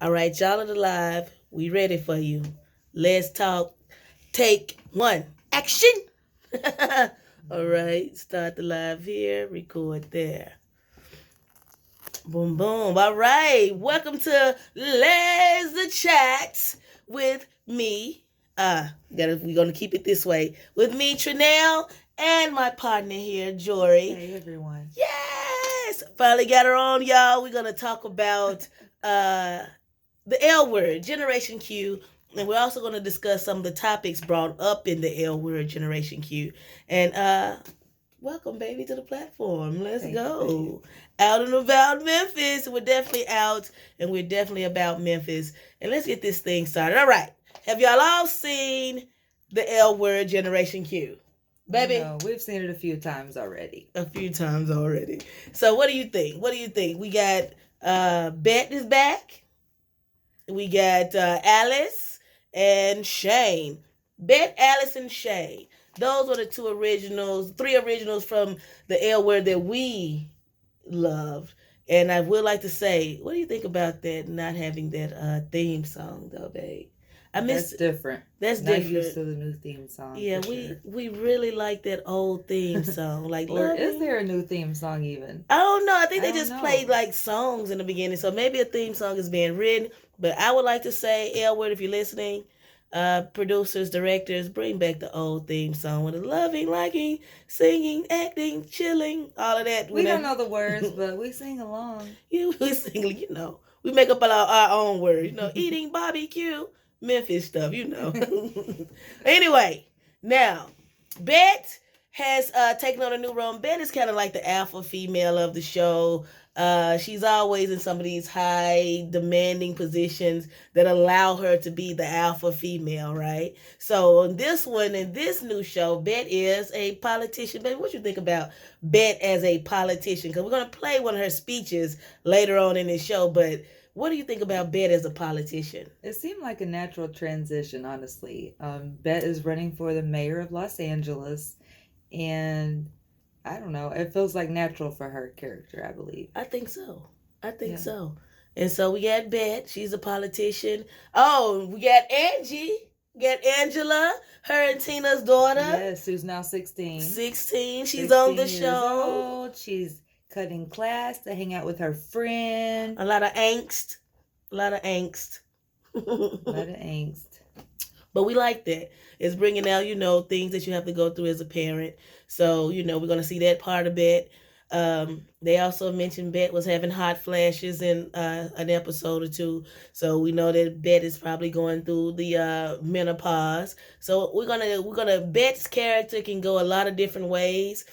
All right, y'all are live. We ready for you. Let's talk. Take one. Action. All right, start the live here. Record there. Boom, boom. All right, welcome to Lez Chat with me. We're gonna keep it this way with me, Trinell, and my partner here, Jory. Hey everyone. Yes, finally got her on, y'all. We're gonna talk about the L word, Generation Q, and we're also going to discuss some of the topics brought up in the L word, Generation Q. And welcome, baby, to the platform. Let's go. Out and about Memphis. We're definitely out, and we're definitely about Memphis. And let's get this thing started. All right. Have y'all all seen the L word, Generation Q? Baby? No, we've seen it a few times already. A few times already. So what do you think? What do you think? We got Bet is back. We got Alice and Shane. Bet, Alice, and Shane. Those are the three originals from the L word that we loved. And I would like to say, what do you think about that not having that theme song, though, babe? That's different. That's Not different. used to the new theme song. Yeah, we really like that old theme song. Like, or is there a new theme song even? I don't know. I think they just played like songs in the beginning, so maybe a theme song is being written. But I would like to say, Elwood, if you're listening, producers, directors, bring back the old theme song with the loving, liking, singing, acting, chilling, all of that. We don't know the words, but we sing along. We sing, we make up our own words. Eating barbecue, Memphis stuff. Anyway, now Bet has taken on a new role. Bet is kind of like the alpha female of the show. She's always in some of these high demanding positions that allow her to be the alpha female, right? So on this one, in this new show, Bet is a politician. Baby, what you think about Bet as a politician? Because we're going to play one of her speeches later on in this show, but what do you think about Bet as a politician? It seemed like a natural transition, honestly. Bet is running for the mayor of Los Angeles, and I don't know. It feels like natural for her character, I believe. I think so. So. And so we got Bet. She's a politician. Oh, we got Angie. We got Angela, her and Tina's daughter. Yes, who's now 16. 16. She's on the show. Old. She's cutting class to hang out with her friend. A lot of angst. A lot of angst. But we like that. It's bringing out, things that you have to go through as a parent. So, we're going to see that part of Bet. They also mentioned Bet was having hot flashes in an episode or two. So we know that Bet is probably going through the menopause. So we're gonna Bet's character can go a lot of different ways.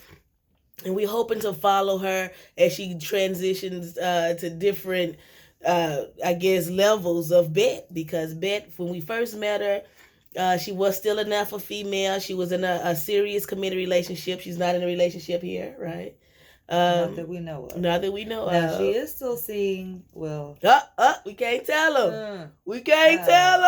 And we're hoping to follow her as she transitions to different levels of Bet, because Bet, when we first met her, she was still an alpha female. She was in a serious committed relationship. She's not in a relationship here, right? Not that we know of. Now, she is still seeing, well... we can't tell them. We can't tell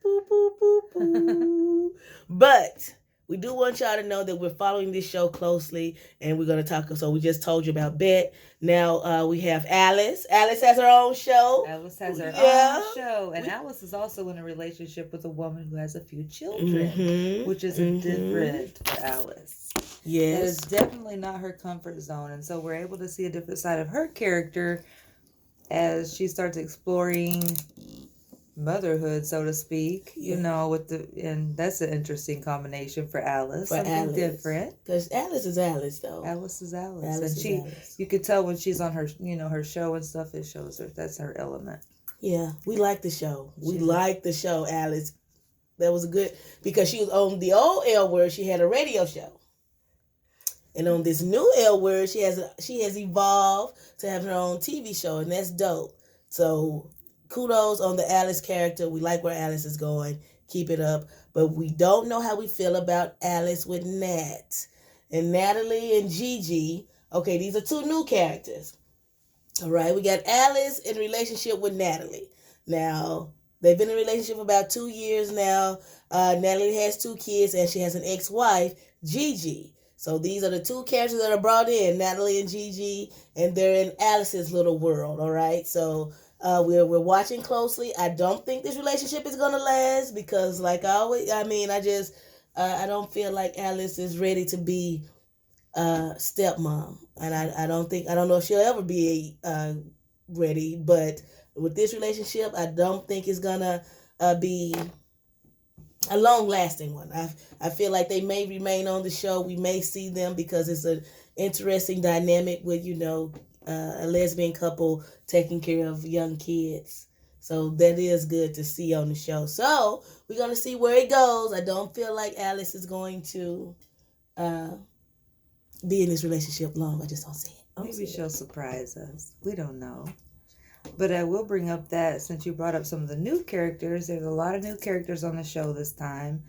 them. But we do want y'all to know that we're following this show closely, and we're going to talk. So we just told you about Bet. Now we have Alice. Alice has her own show. And Alice is also in a relationship with a woman who has a few children, which is different for Alice. Yes. It is definitely not her comfort zone. And so we're able to see a different side of her character as she starts exploring motherhood, so to speak, and that's an interesting combination for Alice. Something different. Because Alice is Alice, though. Alice is Alice. You could tell when she's on her, her show and stuff, it shows her that's her element. Yeah, we like the show. We like the show, Alice. That was because she was on the old L Word, she had a radio show. And on this new L Word, she has evolved to have her own TV show, and that's dope. So kudos on the Alice character. We like where Alice is going. Keep it up. But we don't know how we feel about Alice with Nat. And Natalie and Gigi. Okay, these are two new characters. All right, we got Alice in relationship with Natalie. Now, they've been in a relationship for about 2 years now. Natalie has 2 kids, and she has an ex-wife, Gigi. So these are the two characters that are brought in, Natalie and Gigi, and they're in Alice's little world. All right, so we're watching closely. I don't think this relationship is gonna last because, like I always, I mean, I don't feel like Alice is ready to be stepmom, and I don't know if she'll ever be ready. But with this relationship, I don't think it's gonna be a long lasting one. I feel like they may remain on the show. We may see them because it's an interesting dynamic with a lesbian couple taking care of young kids. So that is good to see on the show. So we're gonna see where it goes. I don't feel like Alice is going to be in this relationship long. I just don't see it. Maybe she'll surprise us. We don't know. But I will bring up that since you brought up some of the new characters, there's a lot of new characters on the show this time.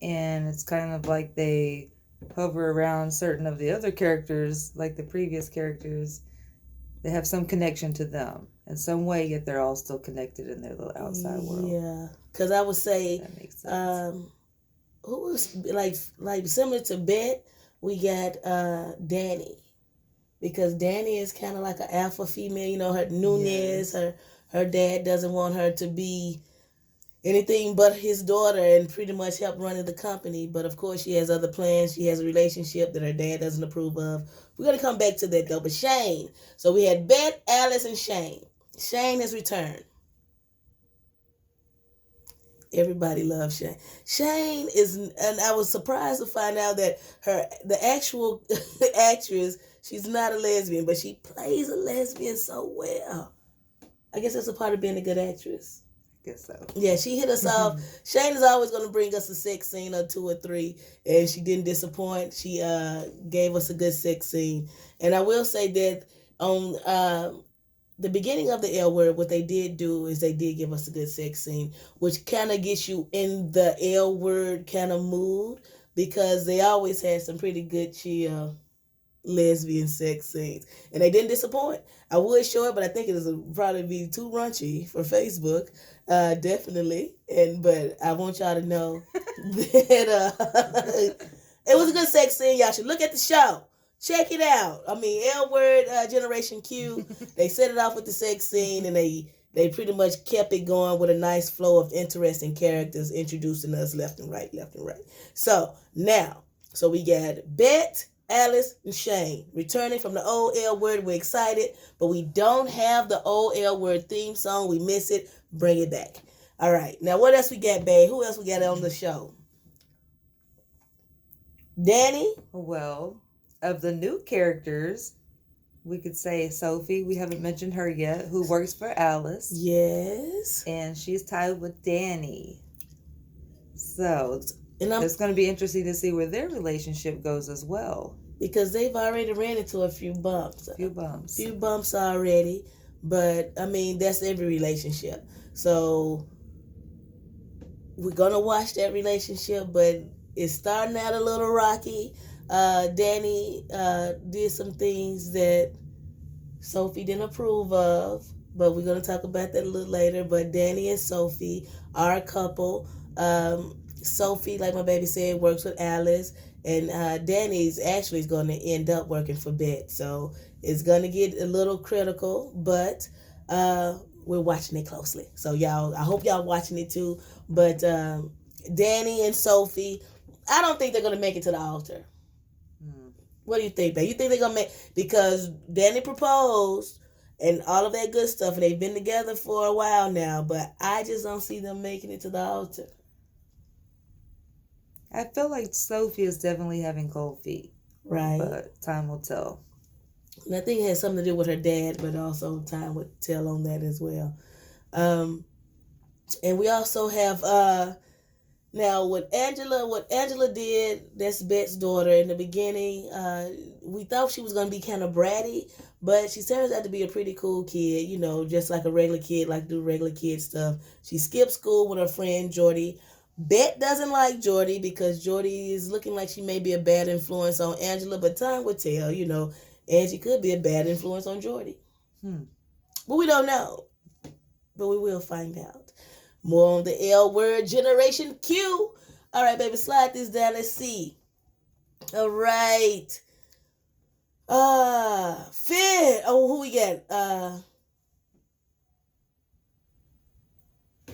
And it's kind of like they hover around certain of the other characters, like the previous characters. They have some connection to them in some way, yet they're all still connected in their little outside world. Yeah, because I would say, that makes sense. Who was like similar to Bet? We got Danny, because Danny is kind of like an alpha female. Her Nunez, her dad doesn't want her to be anything but his daughter and pretty much help running the company. But of course, she has other plans. She has a relationship that her dad doesn't approve of. We're going to come back to that though. But Shane. So we had Beth, Alice, and Shane. Shane has returned. Everybody loves Shane. Shane is, and I was surprised to find out that the actual actress, she's not a lesbian, but she plays a lesbian so well. I guess that's a part of being a good actress. Guess so. Yeah, she hit us off. Shane is always going to bring us a sex scene or 2 or 3, and she didn't disappoint. She gave us a good sex scene. And I will say that on the beginning of the L Word, what they did do is they did give us a good sex scene, which kind of gets you in the L Word kind of mood, because they always had some pretty good chill lesbian sex scenes, and they didn't disappoint. I would show it, but I think it is probably be too raunchy for Facebook, definitely. But I want y'all to know that it was a good sex scene. Y'all should look at the show. Check it out. I mean, L Word, Generation Q, they set it off with the sex scene, and they pretty much kept it going with a nice flow of interesting characters introducing us left and right. So we got Bet, Alice, and Shane returning from the old L Word. We're excited, but we don't have the old L Word theme song. We miss it. Bring it back. All right. Now, what else we got, babe? Who else we got on the show? Danny? Well, of the new characters, we could say Sophie. We haven't mentioned her yet, who works for Alice. Yes. And she's tied with Danny. So it's going to be interesting to see where their relationship goes as well. Because they've already ran into a few bumps. Few bumps already. But, I mean, that's every relationship. So we're going to watch that relationship, but it's starting out a little rocky. Danny did some things that Sophie didn't approve of, but we're going to talk about that a little later. But Danny and Sophie are a couple. Sophie, like my baby said, works with Alice, and Danny's actually going to end up working for Bet. So it's going to get a little critical, but we're watching it closely. So y'all, I hope y'all watching it too. But Danny and Sophie, I don't think they're going to make it to the altar. What do you think, babe? You think they're going to make... Because Danny proposed and all of that good stuff, and they've been together for a while now, but I just don't see them making it to the altar. I feel like Sophie is definitely having cold feet. Right. But time will tell. And I think it has something to do with her dad, but also time would tell on that as well. And we also have... Now, what Angela did, that's Bet's daughter, in the beginning, we thought she was going to be kind of bratty, but she turns out to be a pretty cool kid, just like a regular kid, like do regular kid stuff. She skipped school with her friend, Jordy. Bet doesn't like Jordy because Jordy is looking like she may be a bad influence on Angela, but time will tell, Angie could be a bad influence on Jordy. But we don't know. But we will find out. More on the L Word, Generation Q. All right, baby, slide this down. Let's see. All right. Finn. Oh, who we got?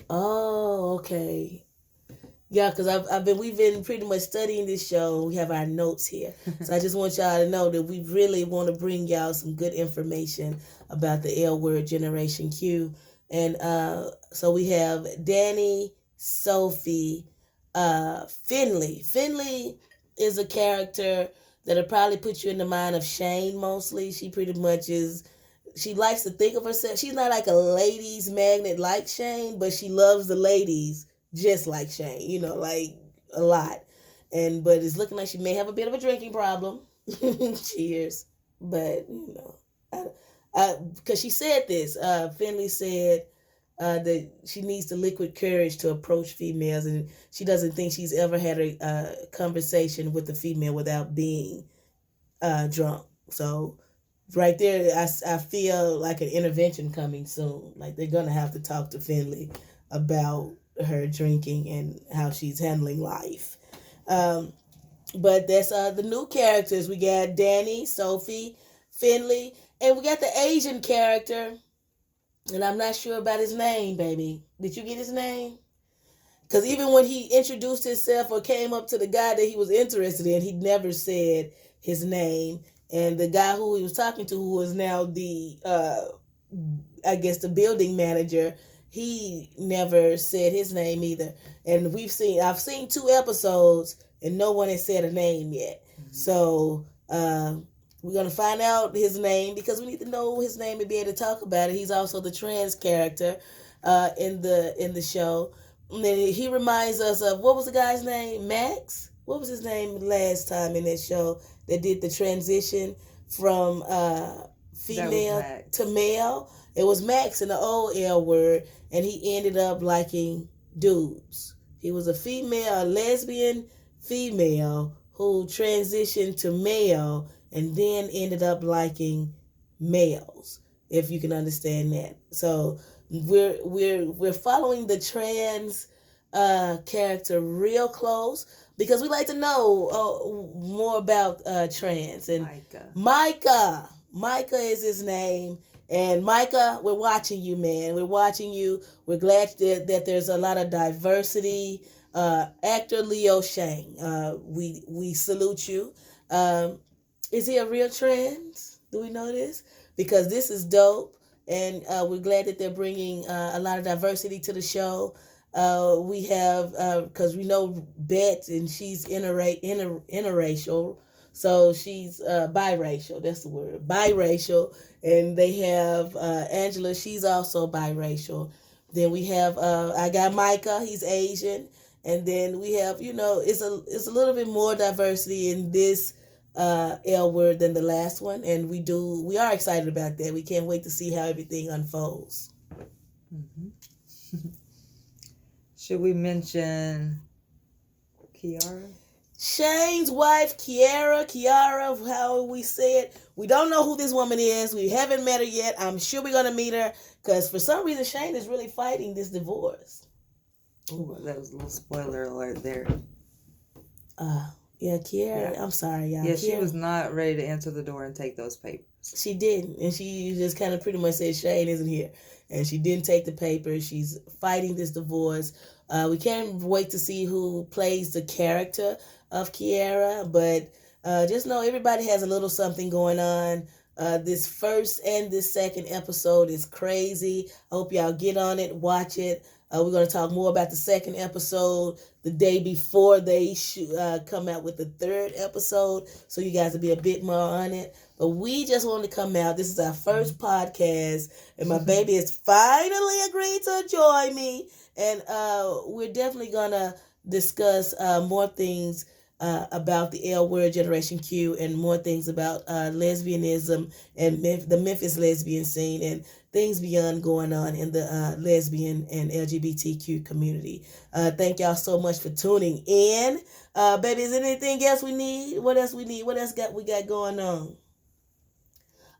Oh, okay. Yeah, because we've been pretty much studying this show. We have our notes here, so I just want y'all to know that we really want to bring y'all some good information about the L Word Generation Q, and so we have Danny, Sophie, Finley. Finley is a character that'll probably put you in the mind of Shane. Mostly, she pretty much is. She likes to think of herself. She's not like a ladies magnet like Shane, but she loves the ladies just like Shane, like a lot. But it's looking like she may have a bit of a drinking problem. Cheers. But because she said this, Finley said that she needs the liquid courage to approach females, and she doesn't think she's ever had a conversation with a female without being drunk. So right there, I feel like an intervention coming soon. Like they're gonna have to talk to Finley about her drinking and how she's handling life. Um, but that's the new characters. We got Danny, Sophie, Finley, and we got the Asian character. And I'm not sure about his name, baby. Did you get his name? Because even when he introduced himself or came up to the guy that he was interested in, he never said his name. And the guy who he was talking to, who is now the, I guess, the building manager, he never said his name either. And I've seen 2 episodes, and no one has said a name yet. Mm-hmm. So we're gonna find out his name because we need to know his name to be able to talk about it. He's also the trans character in the show. And then he reminds us of, what was the guy's name? Max? What was his name last time in that show that did the transition from female to male? It was Max in the old L Word, and he ended up liking dudes. He was a lesbian female who transitioned to male and then ended up liking males, if you can understand that. So we're following the trans character real close because we like to know more about trans. And Micah is his name. And Micah, we're watching you, man. We're watching you. We're glad that there's a lot of diversity. Actor Leo Shang, we salute you. Is he a real trans? Do we know this? Because this is dope, and we're glad that they're bringing a lot of diversity to the show. We have, because we know Bet, and she's interracial, so she's biracial. That's the word, biracial. And they have Angela. She's also biracial. Then we have I got Micah. He's Asian. And then we have, it's a little bit more diversity in this L Word than the last one, and we are excited about that. We can't wait to see how everything unfolds. Mm-hmm. Should we mention Kiara? Shane's wife, Kiara, how we say it. We don't know who this woman is. We haven't met her yet. I'm sure we're going to meet her because for some reason Shane is really fighting this divorce. Ooh, that was a little spoiler alert there. Yeah, Kiara. Yeah. I'm sorry, y'all. Yeah, Kiara, she was not ready to answer the door and take those papers. She didn't, and she just kind of pretty much said Shane isn't here, and she didn't take the papers. She's fighting this divorce. We can't wait to see who plays the character of Kiara, but just know everybody has a little something going on. This first and this second episode is crazy. I hope y'all get on it, watch it. We're going to talk more about the second episode the day before they come out with the third episode, so you guys will be a bit more on it. But we just want to come out. This is our first podcast, and my baby has finally agreed to join me. And we're definitely going to discuss more things about the L Word Generation Q and more things about lesbianism and the Memphis lesbian scene and things beyond going on in the lesbian and LGBTQ community. Thank y'all so much for tuning in. Baby, is there anything else we need? What else we need? What else we got going on?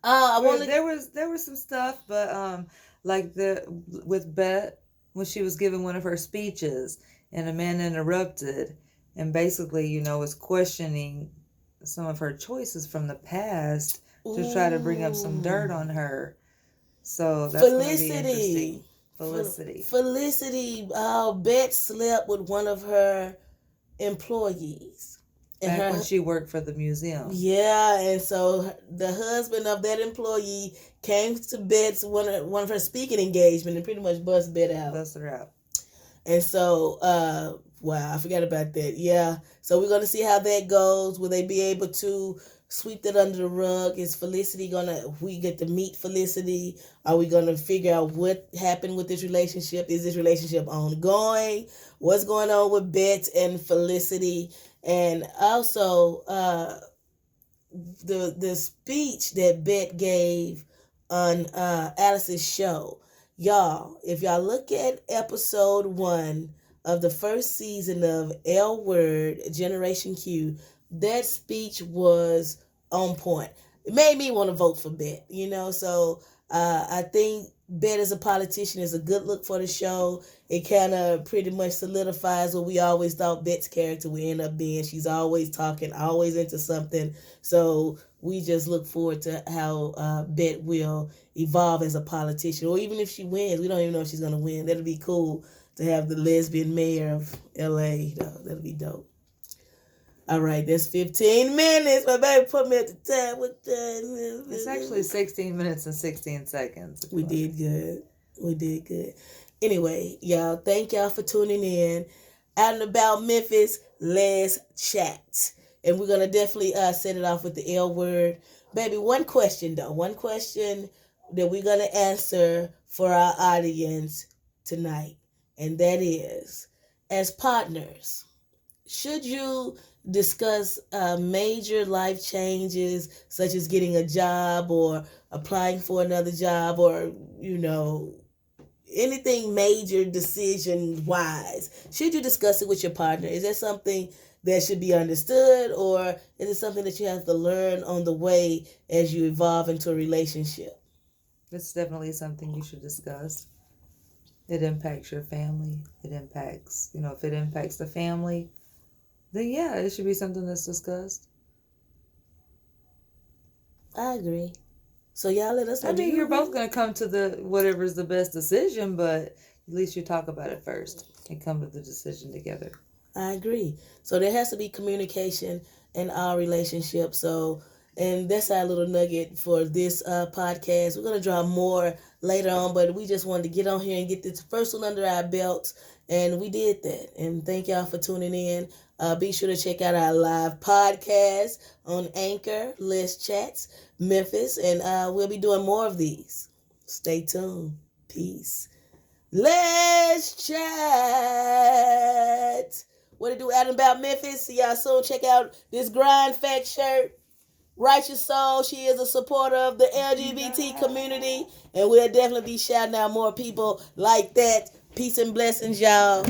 There was some stuff, but like with Bet when she was giving one of her speeches and a man interrupted and basically, was questioning some of her choices from the past to try to bring up some dirt on her. So that's going to be interesting. Felicity, Bet slept with one of her employees. Back when she worked for the museum. Yeah, and so the husband of that employee came to Bet's one of her speaking engagement and pretty much bust Bet out. Bust her out. And so, wow, I forgot about that. Yeah, so we're gonna see how that goes. Will they be able to sweep that under the rug? Is Felicity we get to meet Felicity? Are we gonna figure out what happened with this relationship? Is this relationship ongoing? What's going on with Bet and Felicity? And also, the speech that Bet gave on Alice's show. Y'all, if y'all look at episode 1 of the first season of L Word Generation Q, that speech was on point. It made me want to vote for Bet, so I think Bet as a politician is a good look for the show. It kind of pretty much solidifies what we always thought Bet's character would end up being. She's always talking, always into something. So we just look forward to how Bet will evolve as a politician. Or even if she wins, we don't even know if she's going to win. That'll be cool to have the lesbian mayor of LA. That'll be dope. All right, that's 15 minutes. My baby put me at the time. It's actually 16 minutes and 16 seconds. We did good. Anyway, y'all, thank y'all for tuning in. Out and about Memphis, Lez Chat. And we're going to definitely set it off with the L word. Baby, one question that we're going to answer for our audience tonight. And that is, as partners, should you discuss major life changes such as getting a job or applying for another job or, anything major decision wise? Should you discuss it with your partner? Is that something that should be understood, or is it something that you have to learn on the way as you evolve into a relationship? It's definitely something you should discuss. It impacts your family. It impacts, if it impacts the family, then yeah, it should be something that's discussed. I agree. So y'all let us know. You're both going to come to the whatever's the best decision, but at least you talk about it first and come to the decision together. I agree. So there has to be communication in our relationship. And that's our little nugget for this podcast. We're going to draw more later on, but we just wanted to get on here and get this first one under our belts, and we did that. And thank y'all for tuning in. Be sure to check out our live podcast on Anchor, Lez Chats, Memphis, and we'll be doing more of these. Stay tuned. Peace. Lez Chat. What it do out and about Memphis? See y'all soon. Check out this Grind Fact shirt. Righteous Soul, she is a supporter of the LGBT community, and we'll definitely be shouting out more people like that. Peace and blessings, y'all.